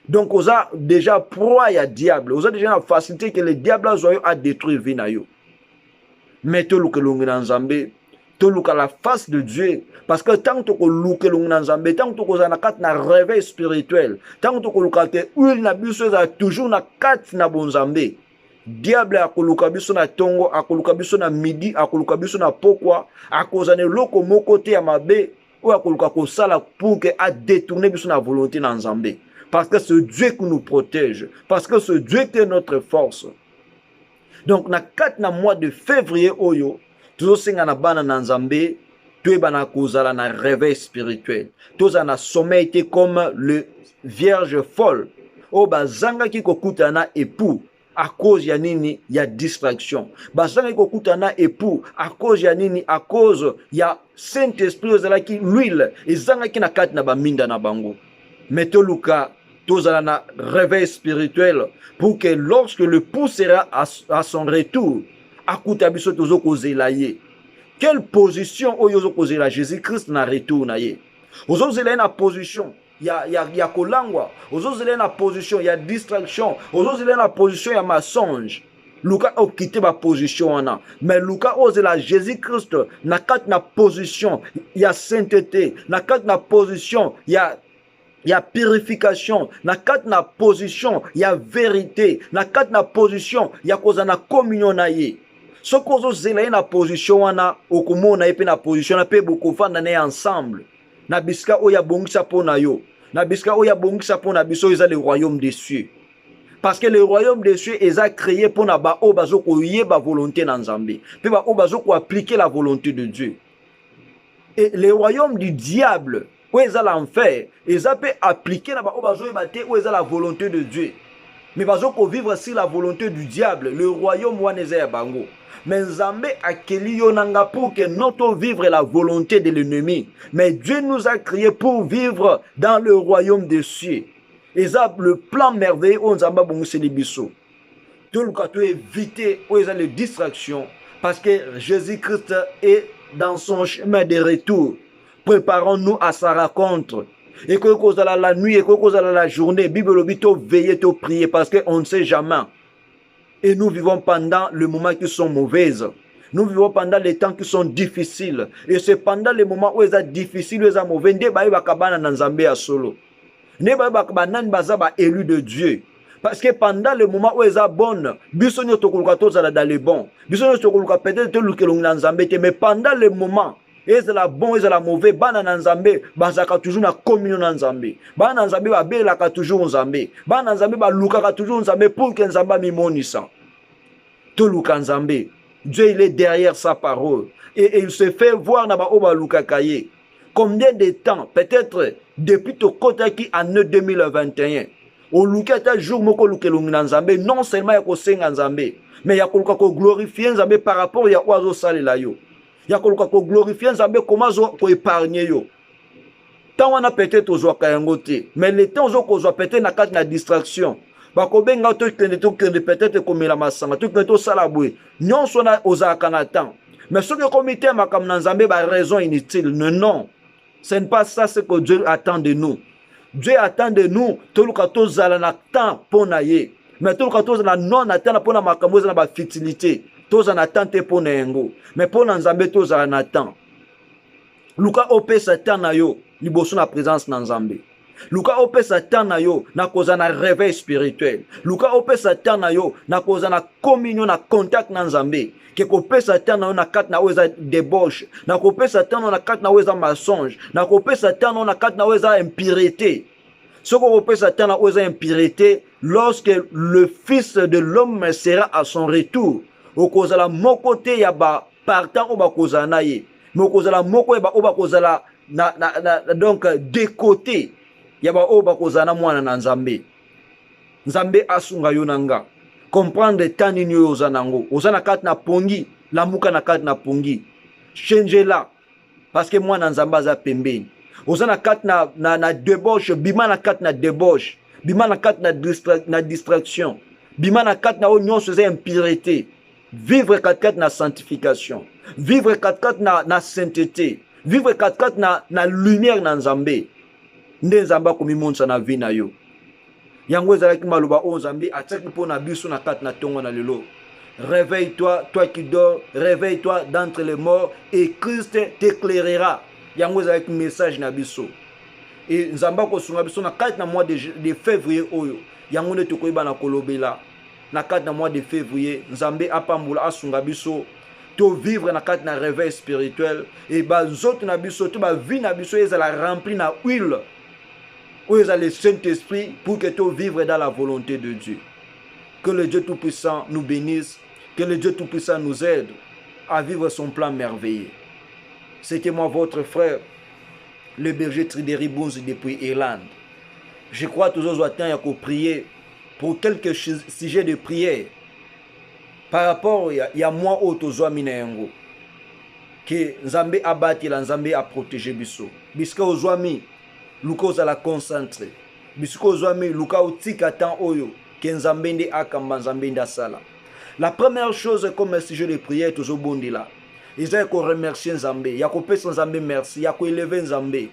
Donc, on a déjà proie à diable. On a déjà la facilité que le diable a détruire vina yo. Mais tu louke longi nanzambe, tu louke à la face de Dieu. Parce que tant que tu louke longi nanzambe, tant que tu as un réveil spirituel, tant que tu louke que huile na biso a toujours na kat na bonzambe. Diable a koluka biso na tongo, a koluka biso na midi, a koluka biso na pokwa, a kozane loko moko te ya mabe, ou a koluka ko sala pour que a détourner biso na volonté na nzambe. Parce que c'est Dieu qui nous protège. Parce que c'est Dieu qui est notre force. Donc, na 4 na mois de février, oyo, toujours singa na bana na nzambe, tu es bana kozala na réveil spirituel. Tous na sommeil comme le vierge folle. O bazanga ki kokuta na époux. À cause ya nini, ya distraction. Bazanga ki kokuta na époux. À cause ya nini, à cause ya Saint-Esprit ozala ki l'huile. Ezanga ki na 4 na ba minda na bango. Mettez Luka. Tous à un réveil spirituel pour que lorsque le pouls sera à son retour, à Koutabiso Tozo Kozelaye. Quelle position Oyozo Kozela Jésus-Christ n'a retour naye. Ozo Zela na position, il y a kolangwa. Ozo Zela na position, il y a distraction. Ozo Zela na position, il y a mensonge. Luka a quitté ma position. Mais Luka Ozela Jésus-Christ n'a qu'à na position, il y a sainteté. N'a qu'à na position, il y a purification, na kat na position, il y a vérité, na kat na position, il y a koza na communion na ye. So kozo zela na position wana, okumo na ye na position na pe bokofanda na ensemble. Na biska oya bongisa po na yo. Na biska oya bongisa po na biso eza le royaume des cieux. Parce que le royaume des cieux est créé pour na ba o bazo ko yeba volonté na nzambe. Pe ba o bazo ko appliquer la volonté de Dieu. Et le royaume du diable, où est l'enfer, ils ont appliqué la volonté de Dieu. Mais ils ont vivre sur la volonté du diable, le royaume ouanezé bango. Mais Nzambe a keli yonanga pour que notre vivre la volonté de l'ennemi. Mais Dieu nous a créé pour vivre dans le royaume des cieux. Ils ont le plan merveilleux où Nzamba bongo selibiso. Tout le cas éviter où ils ont les distractions parce que Jésus-Christ est dans son chemin de retour. Préparons-nous à sa rencontre. Et que cause la nuit, et que cause la journée, Bible obito veiller, te prier parce qu'on ne sait jamais. Et nous vivons pendant les moments qui sont mauvaises. Nous vivons pendant les temps qui sont difficiles. Et c'est pendant les moments où ils sont difficiles, où ils sont mauvais. Ne ba bakabana na Nzambe ya solo. Ne ba bakabana bazaba élu de Dieu. Parce que pendant le moment où ils sont bonnes, bisonyo tokuluka tozala dans les bons. Bisonyo tokuluka peut-être tolukelong na Nzambe te, mais pendant le moment et c'est la bon et c'est la mauvais bana nzambe bazaka toujours na communion nzambe bana nzambe ba belaka toujours nzambe bana nzambe ba lukaka toujours nzambe pour que nzamba mimonisa to luka nzambe. Dieu il est derrière sa parole et il se fait voir na ba oba lukaka ye. Combien de temps peut-être depuis to kota ki en 2021 au lukata jour moko lukelongi nzambe non seulement ya ko senga nzambe mais ya ko glorifier nzambe par rapport ya oazo salela yo. Il y a quelqu'un qui glorifie Nzambe comment ko épargner yo. Tant on a peut-être aux kayangote, mais le temps aux peut-être na kat na distraction. Ba ko benga to peut-être comme la masanga, to to salabwe. Non sona aux kanatan. Mais ce que comité makam Nzambe ba raison inutile. Non. Ce n'est pas ça ce que Dieu attend de nous. Dieu attend de nous to lukato zala na temps pona ye. Mais to lukato na non attend pona makambo na ba futilité. Tous en attente pour nengo. Mais pour Nzambe tous en attente. Luka ope satan na yo, liboso na présence na Nzambe. Luka ope satan na yo, na koza na réveil spirituel. Luka ope satan na yo, na koza na communion na contact na Nzambe. Que kope satan na yo na kat na weza débauche. Na kope satan na kat na weza mensonge. Na kope satan na kat na weza impureté. Ce qu'on ope satan na weza impureté, lorsque le Fils de l'homme sera à son retour. Okozala moko te ya ba partant oba kozala na ye mais okozala moko ya ba oba kozala donc de côté ya ba oba kozala na mwana na Nzambe. Nzambe asunga yo nanga comprendre tani nyo ozanango ozana kat na pongi la muka na kat na pongi change là parce que mwana Nzambe aza pembeni oza na kati na débauche, bima na kati na débauche, bima na kati na distraction, bima na kati na o nyonso eza impureté. Vivre kati na sanctification, vivre kati na sainteté, vivre kati na lumière na Nzambe. Nde Nzambe akomimonisa na vie na yo. Yango ezalaki maloba o Nzambe atiaki mpo na biso na kati na tongo na lelo. Réveille-toi, toi qui dors, réveille-toi d'entre les morts et Christ t'éclairera. Yango ezalaki message na biso. Et Nzambe akosunga biso na kati na mois de février oyo. Yango nde tokoyeba na kolobela. Na kati na mois de février, Nzambe apambula asunga biso to vivre na kati na réveil spirituel et ba nzoto na biso to ba vie na biso ezala rempli na huile. Où est le Saint-Esprit pour que tu vivre dans la volonté de Dieu. Que le Dieu Tout-Puissant nous bénisse, que le Dieu Tout-Puissant nous aide à vivre son plan merveilleux. C'était moi votre frère, le berger Tridéry Bunzi depuis Irlande. Je crois toujours au temps à prier pour quelques sujets de prière par rapport à moi autozoa minayango que Nzambe abati la Nzambe a protégé biso biska ozwami luka ozala concentré biska ozwami luka otika tan oyo ke Nzambe nde akamba Nzambe nde asala. La première chose comme sujet de prière toujours bondila ezali ko remercier Nzambe ya kopesa Nzambe merci ya ko élever Nzambe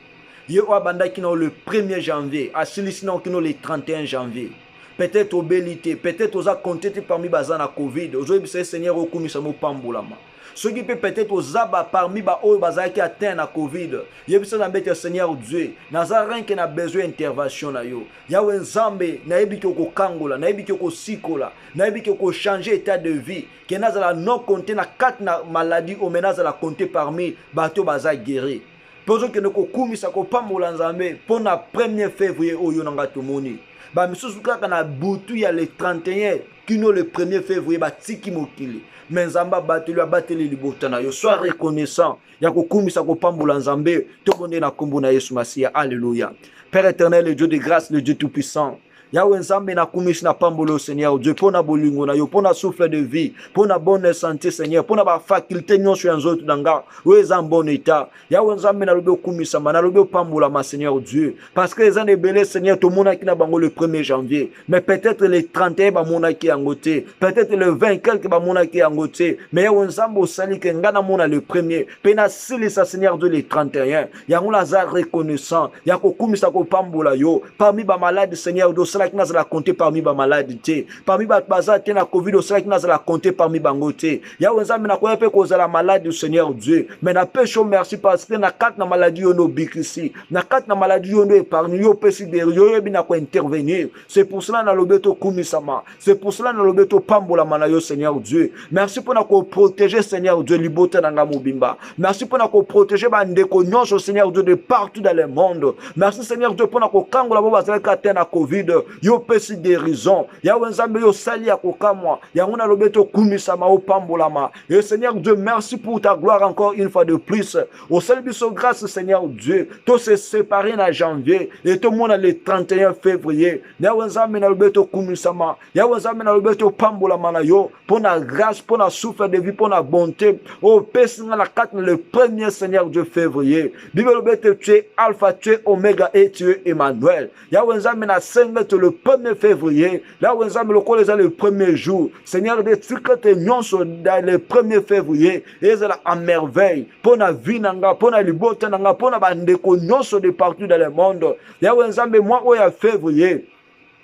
ye o abandaki na le 1er janvier asilisi na kino le 31 janvier. Peut-être au belité, peut-être aux a compté parmi bazana Covid. Aujourd'hui, c'est Seigneur au commissaire pambulama. Ceux qui peut-être aux aba parmi ba o bazana qui atteint la Covid. Yebisa na Seigneur Dieu. Nazarin qui n'a besoin d'intervention na yo. Yawe Nzambe na yebiki ko kangola, na yebiki ko sikola, na yebiki ko changer état de vie. Qui n'a la non compté na 4 na maladie au menace la compter parmi bateau baza guéri. Posons que nous komisa ko pambola Nzambe pour na 1er février au yonanga tumoni. Ba misusu kaka na butu ya le 31 kino le 1er février ba tiki mokili mais Nzamba bateli libota na yo sois reconnaissant ya kokumisa kopambola Nzambe to bonde na kombo na Yesu Masia. Alléluia. Père éternel, le Dieu de grâce, le Dieu tout puissant, Yahweh Nzambe na kumisi na pambolo Seigneur Dieu pour na bolingo na yo, pour na souffle de vie, pour na bonne santé Seigneur, pour na ba faculté nyonso ya nzoto danga weza en bon état. Yahweh Nzambe na lobe kumisa na lobe pambola ma Seigneur Dieu parce que les années belé Seigneur tout mona ki na bango le 1er janvier mais peut-être le 31 ba mona ki yangote, peut-être le 20 quelque ba mona ki yangote mais Yahweh Nzambe osali ke ngana mona le 1er pena sili sa Seigneur Dieu le 31 yango la za reconnaissant ya ko kumisa ko pambola yo parmi ba malade Seigneur Dieu cela qui n'a la compter parmi ba malade te parmi ba baza te na Covid cela qui n'a la compter parmi bango te Yahweh Nzambe na ko pe ko za la malade du Seigneur Dieu mais na pécho merci parce que na kat na maladie yo no bikisi na kat na maladie yo no épargne yo pesi de yo bina ko intervenir. C'est pour cela na lobeto kumisama, c'est pour cela na lobeto pambola mana yo Seigneur Dieu. Merci pour na ko protéger Seigneur Dieu libota na mobimba. Merci pour na ko protéger ba ndeko nyonso Seigneur Dieu de partout dans le monde. Merci Seigneur Dieu pour na ko kangola bo bazala ka te na Covid yo pesi guérison. Yahweh Nzambe yo sali ya ko kamwa yango na lobeto kumisama o pambola ma. Et Seigneur Dieu, merci pour ta gloire encore une fois de plus. Au seul biso grâce Seigneur Dieu, tout se séparé en janvier et tout le monde le 31 février. Yahweh Nzambe na lobeto kumisama. Yahweh Nzambe na lobeto pambola mana yo pour la grâce, pour la souffle de vie, pour la bonté. Au pessinga la 4 le 1er Seigneur Dieu février. Bible lobeto tu es Alpha, tu es Oméga et tu es Emmanuel. Yahweh Nzambe na 5 le 1er février. Yahweh Nzambe le col le 1er jour. Seigneur de secrets nyonso dans le 1er février. Et c'est la merveille pour la vie nanga, pour la liberté nanga, pour la bandeko nyonso de partout dans le monde. Yahweh Nzambe moi oya février.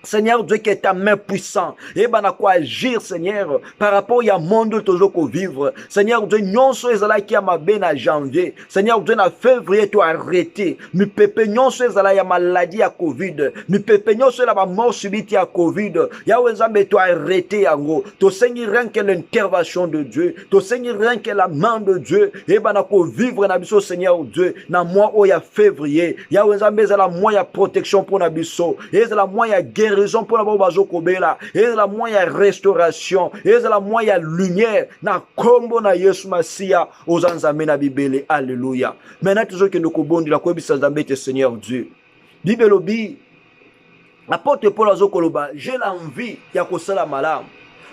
Seigneur Dieu, qui est ta main puissante, et ben à quoi agir, Seigneur, par rapport à monde toujours qu'on vivre. Seigneur Dieu, non soit là qui a ma ben à janvier. Seigneur Dieu, na février, tu as arrêté. Mi pépé, non soit là, il y a maladie à Covid. Mi pépé, non soit là, ma mort subite à Covid. Yahweh Nzambe, tu as arrêté, en gros. Tu Seigneur, rien que l'intervention de Dieu. Tu Seigneur, rien que la main de Dieu. Et ben à quoi vivre, nabiso, Seigneur Dieu. Na mois où il y a février. Yahweh Nzambe, c'est la moyen protection pour nabiso. Et c'est la moyen guerre. Raison pour la bazo kobela et la moyen restauration et la moyen lumière na kombo na Yesu Masia aux anzambe na bibele. Alléluia. Maintenant toujours que nous kobondi la kobisa nzambe te Seigneur Dieu. Bibelobi apôtre Paul azokoloba j'ai l'envie ya kosala malamu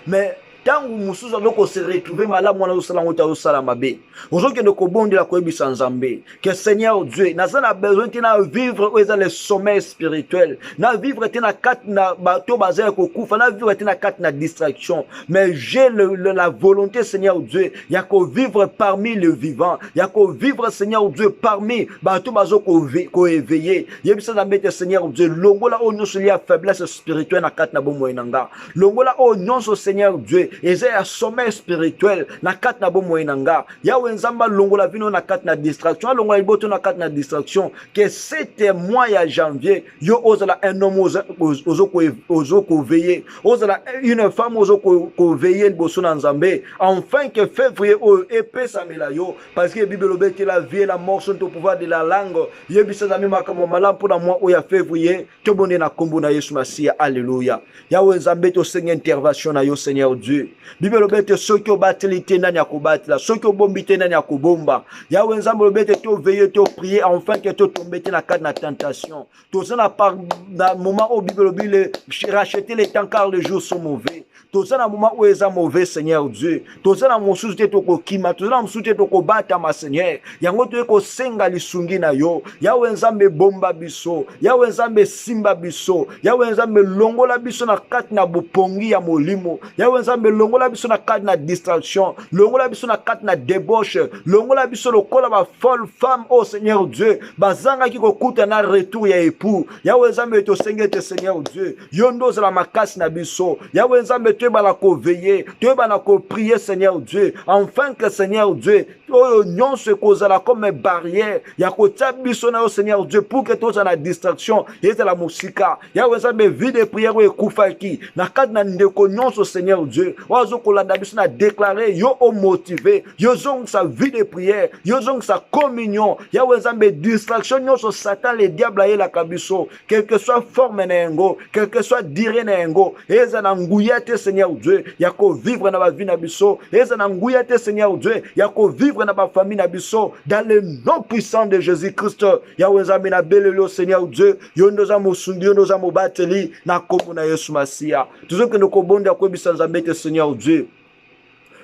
mais tangu mususu azoko se retrouver malamu wana osala ngota osala mabe ozoke de kobondela koyebisa nzambe que Seigneur Dieu nazana besoin tina vivre eza le sommeil spirituel na vivre tina kat na bato bazaya kokufa na vivre tina kat na distraction mais j'ai la volonté Seigneur Dieu ya ko vivre parmi le vivant ya ko vivre Seigneur Dieu parmi bato bazoko ko éveiller yebisa nzambe te Seigneur Dieu longola o nyonso lia faiblesse spirituelle na kat na bomo enanga longola o nyonso Seigneur Dieu eza ya sommeil spirituel na kat na bomo enanga yawe nzamba longola vino na kat na distraction longola liboto na kat na distraction que c'était mois ya janvier yo ozala un homme ozoko veiller ozala une femme ozoko veiller liboso na nzambe enfin que février o epesa melayo parce que bible obeti la vie et la mort sont au pouvoir de la langue yebisa zami makambo malamu pour mois o ya février to bonne na kombo na Yesu Masia alléluia yawe nzambe to senga intervention na yo Seigneur Dieu bible obeti soki obatilité ndani ya kobatila soki obombite ndani ya kobomba yawe nzambe obeti to veiller to prier enfin que to tomber na cadre na tentation to ça na moment où bible obile racheter les temps car les jours sont mauvais to ça na moment où eza mauvais Seigneur Dieu to ça na mosusu te to kokima to ça na mosusu te to kobata ma Seigneur yango to ko senga lisungi na yo yawe nzambe bomba biso yawe nzambe simba biso yawe nzambe longola biso na kat na bopongi ya molimo yawe nzambe longola biso na kat na distraction longola biso na kat na débauche longola biso lokola ba folle femme oh Seigneur Dieu bazanga ki kokuta na retour ya époux yawe nzambe to sengete Seigneur Dieu yondo za la makasi na biso yawe nzambe te bala ko veiller te bala ko prier Seigneur Dieu enfin que Seigneur Dieu oh nyonso kozala comme barrière ya kota biso na yo Seigneur Dieu pour que tous na distraction et la musika yawe nzambe vie de prière e kufaki na kat na ndeko nyonso Seigneur Dieu wazo kolanda biso na déclarer yo o motiver yo zong sa vie de prière yo zong sa communion yawe nzambe distraction nyonso Satan le diable aye la kabiso quelle que soit forme na yango quelle que soit dire na yango eza na nguya te Seigneur Dieu ya ko vivre na ba vie na biso eza na nguya te Seigneur Dieu ya ko vivre na ba famille na biso dans le nom puissant de Jésus-Christ yawe nzambe na belelo Seigneur Dieu yondo za mosundi yondo za mobateli na kombo na Yesu Masia tuzoke ndoko bonda ko bisa nzambe te Seigneur Dieu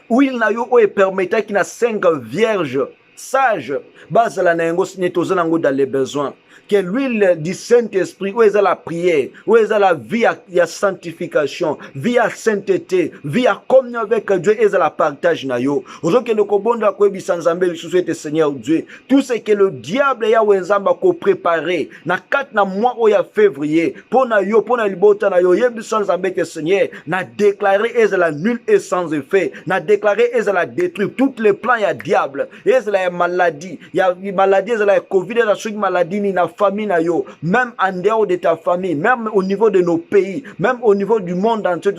oui na yo o e permettait qu'il na 5 vierges sages bazala na yango netozala ngo dans les besoins que l'huile du Saint-Esprit, où est la prière, où est la vie à sanctification, vie à sainteté, vie à communion avec Dieu, et la partage na yo. Aujourd'hui, nous kobonde à quoi bisan zambé, le Seigneur Dieu. Tout ce que le diable ya wenzamba ko préparé, na 4 na mois où ya février, pour na yo, pour na libota na yo, yebisan zambé que Seigneur, na déclaré est la nulle et sans effet, na déclaré est la détruire tous les plans ya diable, est la maladie, ya maladie est la Covid, la maladie ni na famille na yo, même en dehors de ta famille, même au niveau de nos pays, même au niveau du monde entier,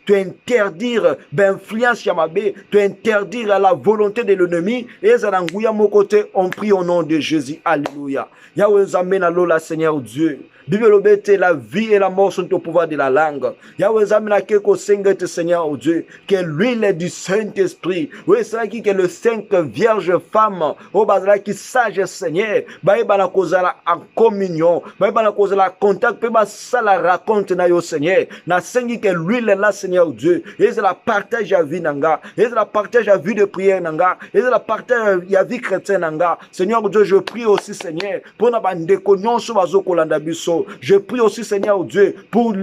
tu interdire d'influence yamabe, tu interdire la volonté de l'ennemi, et zananguya mon côté, on prie au nom de Jésus. Alléluia. Yahweh zamena lola Seigneur Dieu. Bible obete la vie et la mort sont au pouvoir de la langue. Yahweh zamena keko sengete Seigneur Dieu, que l'huile du Saint-Esprit, oui c'est là qui que le 5 vierges femmes, au bazala qui sage Seigneur, baïbana kozala en communion, baïbana kozala contact, pe ba sala raconte na yo Seigneur, na sengi que l'huile là Seigneur Dieu, et c'est la partage à vie nanga, et c'est la partage à vie de prière nanga, et c'est la partage à vie chrétienne nanga. Seigneur Dieu, je prie aussi Seigneur, pour na bande konyon so bazoko landa biso. Je prie aussi Seigneur Dieu pour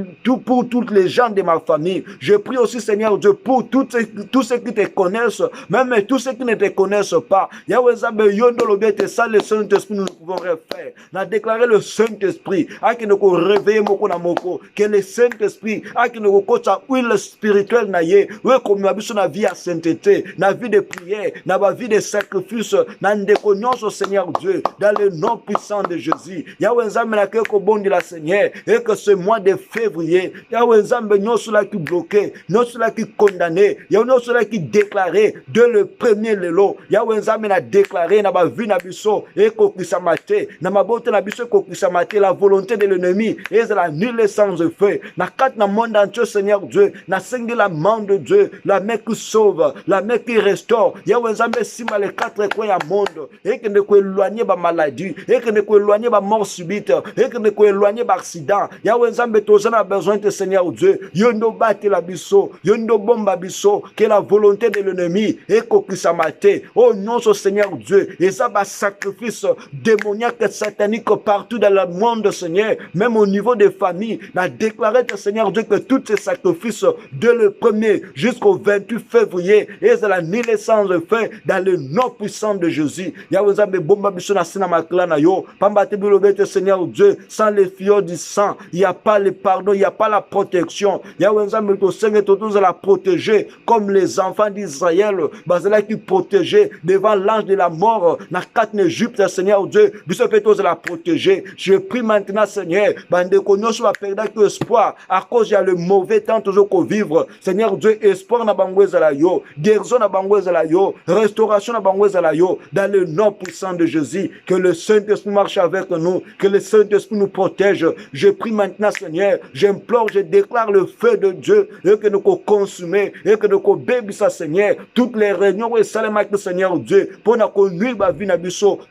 toutes les gens de ma famille. Je prie aussi Seigneur Dieu pour tous ceux qui te connaissent, même tous ceux qui ne te connaissent pas. Yahweh Zabe yondo lobete ça le Saint-Esprit nous pouvons faire. Na déclarer le Saint-Esprit à qui nous réveiller moko na moko, que le Saint-Esprit à qui nous kocha huile spirituelle na ye, ouais comme na na vie à sainteté, na vie de prière, na vie de sacrifice, na ndeko nyonso Seigneur Dieu, dans le nom puissant de Jésus. Yahweh Zabe na keko bon de la Seigneur, et que ce mois de février, Yahweh Zabe nyonso la qui bloqué, nyonso la qui condamné, nyonso la qui déclaré de le premier lelo, Yahweh Zabe na déclaré na ba vie na biso, et ko kisamate, na mabote na biso ko kisamate la volonté de l'ennemi, et la nulle sans effet, na kat na monde entier Seigneur Dieu, na sengi la main de Dieu, la main qui sauve, la main qui restaure, Yahweh Zabe sima les 4 coins du monde, et que ne ko éloigner ba maladie, et que ne ko éloigner ba mort subite, et que ne ko éloigner d'accident. Yahweh Nzambe tozana besoin de Seigneur Dieu. Yondo bate la biso, yondo bomba biso, que la volonté de l'ennemi est kokisamate. Oh non, ce Seigneur Dieu, et ça va sacrifice démoniaque satanique partout dans le monde, Seigneur, même au niveau des familles. n'a déclaré, Seigneur Dieu, que tous ces sacrifices de le 1er jusqu'au 28 février, et c'est la naissance de fait dans le nom puissant de Jésus. Yahweh Nzambe bomba biso na sina maklana yo, pamba te bilobete Seigneur Dieu, sans les fiors du sang, il n'y a pas le pardon, il n'y a pas la protection. Yahweh Nzambe to Seigneur tous la protéger comme les enfants d'Israël, basela qui protégeaient devant l'ange de la mort, na 4 Égypte, Seigneur Dieu, biso pe tous la protéger. Je prie maintenant, Seigneur, bande konoso va perdre que espoir à cause il y a le mauvais temps toujours qu'on vivre. Seigneur Dieu, espoir na bangweza la yo, guérison na bangweza la yo, restauration na bangweza la yo, dans le nom puissant de Jésus, que le Saint-Esprit marche avec nous, que le Saint-Esprit nous protège. Je prie maintenant, Seigneur, j'implore, je déclare le feu de Dieu, et que nous consumer, et que nous bébis ça, Seigneur, toutes les réunions et salem avec le Seigneur Dieu, pour nous conduire ma vie,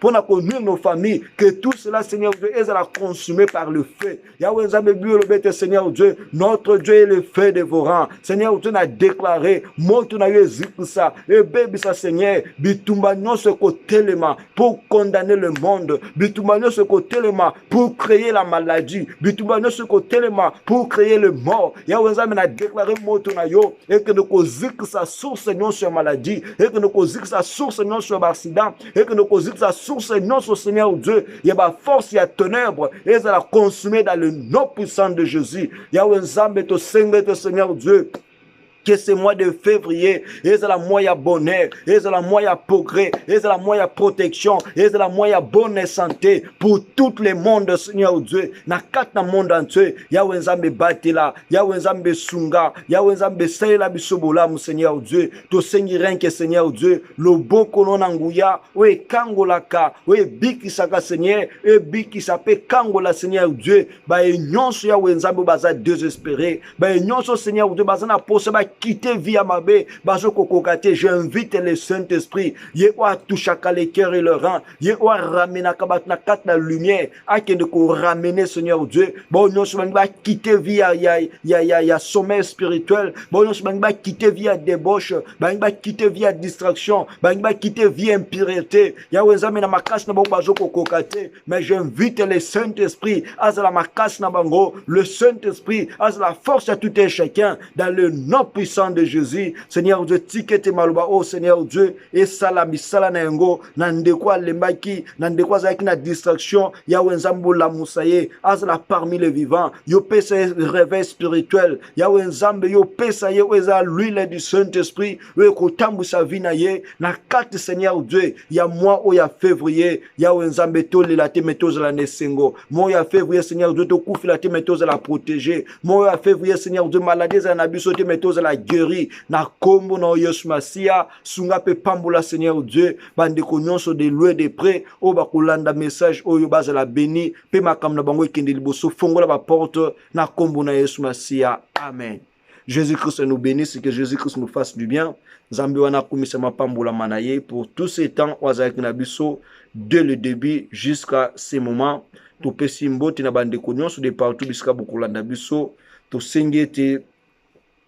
pour nous conduire nos familles, que tout cela, Seigneur Dieu, est à la consumer par le feu. Yahweh Nzambe le Seigneur Dieu, notre Dieu est le feu dévorant. Seigneur Dieu n'a déclaré, moi tu n'as eu ça, et bébé ça, Seigneur, bitumba non ce côté pour condamner le monde, bitumba non ce côté pour créer la maladie, bitumba non ce côté pour créer le mort. Yahweh Nzambe n'a déclaré moi tu n'as eu, et que nous causons sa source non sur maladie, et que nous causons sa source non sur accident, et que nous causons sa source non sur Seigneur Dieu. Il y a ma force, il y a ténèbres, et ça la consumer dans le nom puissant de Jésus. Yahweh Nzambe te Seigneur Dieu, que ce mois de février, et c'est la mois de bonheur, et c'est la mois de progrès, et c'est la mois de protection, et c'est la mois de bonne santé pour tout le monde, Seigneur Dieu. Na quatre monde entier, Yahweh Nzambe batela, Yahweh Nzambe sunga, Yahweh Nzambe salela bisobola, mon Seigneur Dieu. To sengiren que Seigneur Dieu, le bon konon anguya, we kangolaka, we bikisaka Seigneur, e bikisape kangola Seigneur Dieu. Ba nyonso Yahweh Nzambe baza désespéré, ba nyonso Seigneur Dieu baza na pose ba quitter via Mabé, j'invite le Saint-Esprit, Yewa touchaka les cœurs et le rang, Yewa ramena kabatna kat la lumière, à qui de ramener Seigneur Dieu, bon non se va quitter via ya sommeil spirituel, bon non se va quitter via débauche, va quitter via distraction, va quitter via impureté, Yahweh Nzambe na makas na bazo kokokate, mais j'invite le Saint-Esprit, à la makas na bango, le Saint-Esprit, à la force à tout un chacun, dans le nom puissant de Jésus. Seigneur Dieu, tikete maluba, oh Seigneur Dieu, et salami salana ngo, nandekwa lembaki, nandekwa zaki na distraction, Yahweh Nzambe la moussaye, azla parmi les vivants, yo pesa réveil spirituel, Yahweh Nzambe yo pesa ye weza l'huile du Saint-Esprit, yo kotambu sa vie na ye, na 4 Seigneur Dieu, ya mois ou ya février, Yahweh Nzambe to le la te metoze la nesengo, mois ya février Seigneur Dieu to koufi la te metoze la protéger, mois ya février Seigneur Dieu maladies za na biso te metoze la guéri na kombo na Yesu Masia sunga pe pambola Seigneur Dieu bande ko nyonso de loin de près o ba kolanda message oyo bazala béni pe makam na bango ekende liboso fongola ba porte na kombo na Yesu Masia. Amen. Jésus-Christ nous bénisse, que Jésus-Christ nous fasse du bien. Zambi wana kumisa mapambola manaye pour tous ces temps wazaki na biso dès le début jusqu'à ce moment. To pesimbo tina bande ko nyonso de partout bisika bokolanda biso to sengete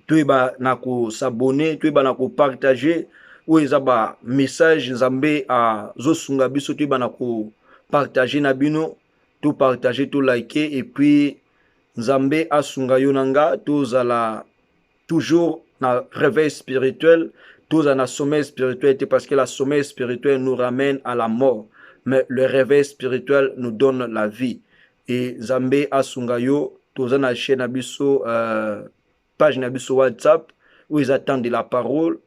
tueba na ko s'abonner, tueba na ko partager ou ezaba message Nzambe a zosunga biso tueba na ko partager na bino, tout partager, tout liker, et puis Nzambe asunga yonanga tozala toujours na réveil spirituel, tozala na sommeil spirituel, parce que la sommeil spirituel nous ramène à la mort, mais le réveil spirituel nous donne la vie. Et Nzambe asunga yo tozala na chaîne abiso page na biso WhatsApp où ils attendent la parole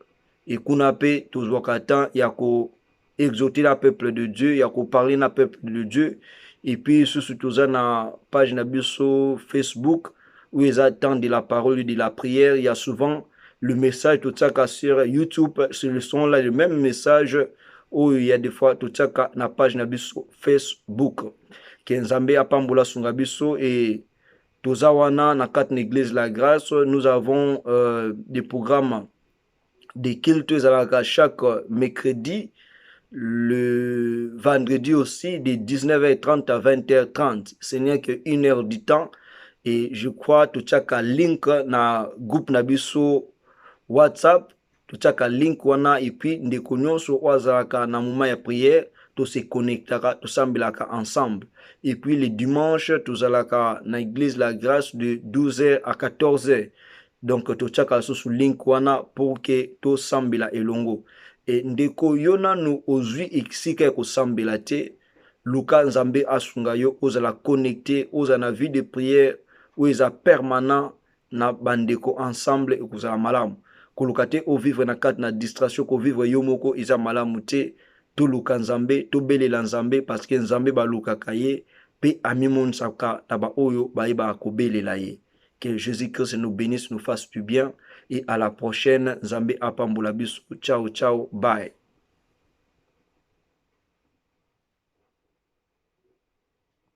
et qu'on a pe toujours qu'attend il y a ko exhorter le peuple de Dieu, il y a ko parler na peuple de Dieu, et puis surtout na page na biso Facebook où ils attendent la parole de la prière. Il y a souvent le message tout ça sur YouTube, ce sont là le même message où il y a des fois tout ça na page na biso Facebook que Nzambe apambola sunga biso. Et Tozawana na 4 église la grâce, nous avons des programmes de cultes à chaque mercredi le vendredi aussi de 19h30 à 20h30. Ce n'est que 1 heure du temps. Et je crois tout chaka link na groupe na biso WhatsApp, tout chaka link wana et puis ndeko nyonso wazaka na moment ya prière, to se connectera, to sambelaka ensemble. Et puis le dimanche, tout zalaka na église la grâce de 12h à 14h. Donc to chaka sous link wana pour que to sambela elongo. Et ndeko yona no ozwi exika ko sambela te, luka nzambe asunga yo ozala connecté, ozala na vie de prière où eza permanent na bandeko ensemble ekozala malamu. Koluka te o vivre na kati na distraction, ko vivre yo moko eza malamu te. Toluka nzambe, tobelela nzambe parce que nzambe balukaka ye pe amimonisaka na ba oyo bayeba kobelela ye. Que Jésus-Christ nous bénisse, nous fasse du bien et à la prochaine. Nzambe apambola biso. Ciao ciao, bye.